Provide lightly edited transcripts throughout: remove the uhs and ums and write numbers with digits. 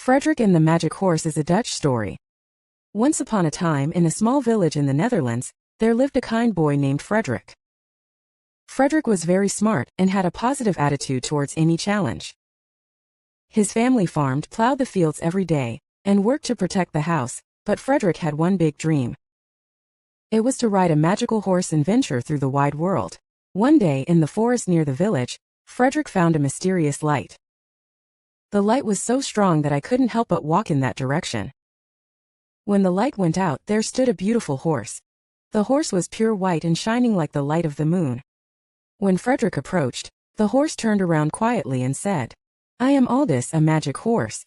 Frederik and the Magic Horse is a Dutch story. Once upon a time, in a small village in the Netherlands, there lived a kind boy named Frederik. Frederik was very smart and had a positive attitude towards any challenge. His family farmed, plowed the fields every day, and worked to protect the house, but Frederik had one big dream. It was to ride a magical horse and venture through the wide world. One day, in the forest near the village, Frederik found a mysterious light. The light was so strong that I couldn't help but walk in that direction. When the light went out, there stood a beautiful horse. The horse was pure white and shining like the light of the moon. When Frederik approached, the horse turned around quietly and said, "I am Aldous, a magic horse.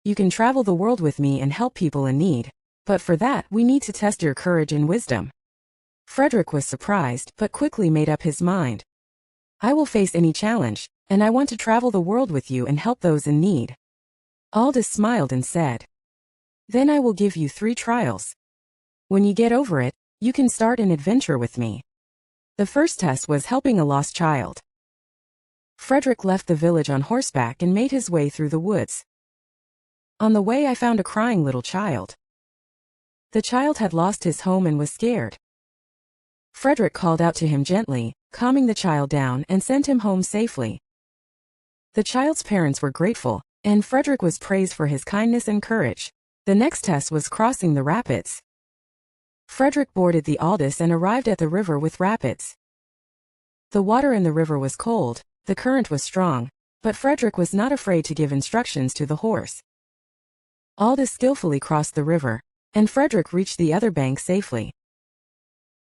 You can travel the world with me and help people in need, but for that we need to test your courage and wisdom." Frederik was surprised, but quickly made up his mind. "I will face any challenge, and I want to travel the world with you and help those in need." Aldous smiled and said, "Then I will give you 3 trials. When you get over it, you can start an adventure with me." The first test was helping a lost child. Frederik left the village on horseback and made his way through the woods. On the way, I found a crying little child. The child had lost his home and was scared. Frederik called out to him gently, calming the child down, and sent him home safely. The child's parents were grateful, and Frederik was praised for his kindness and courage. The next test was crossing the rapids. Frederik boarded the Aldous and arrived at the river with rapids. The water in the river was cold, the current was strong, but Frederik was not afraid to give instructions to the horse. Aldous skillfully crossed the river, and Frederik reached the other bank safely.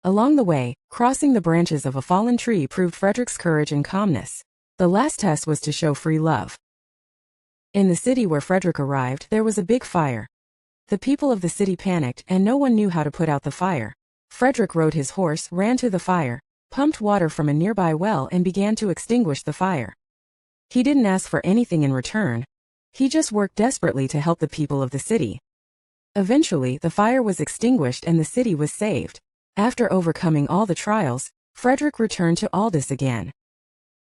Along the way, crossing the branches of a fallen tree proved Frederik's courage and calmness. The last test was to show free love. In the city where Frederik arrived, there was a big fire. The people of the city panicked, and no one knew how to put out the fire. Frederik rode his horse, ran to the fire, pumped water from a nearby well, and began to extinguish the fire. He didn't ask for anything in return. He just worked desperately to help the people of the city. Eventually, the fire was extinguished and the city was saved. After overcoming all the trials, Frederik returned to Aldous again.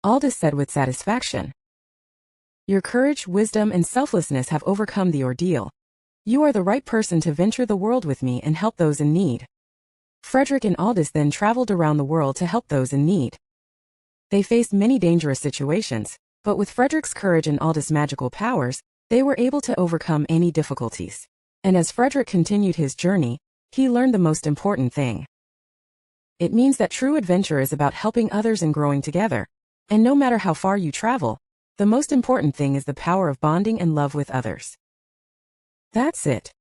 Aldous said with satisfaction, "Your courage, wisdom, and selflessness have overcome the ordeal. You are the right person to venture the world with me and help those in need." Frederik and Aldous then traveled around the world to help those in need. They faced many dangerous situations, but with Frederik's courage and Aldous' magical powers, they were able to overcome any difficulties. And as Frederik continued his journey, he learned the most important thing. It means that true adventure is about helping others and growing together. And no matter how far you travel, the most important thing is the power of bonding and love with others. That's it.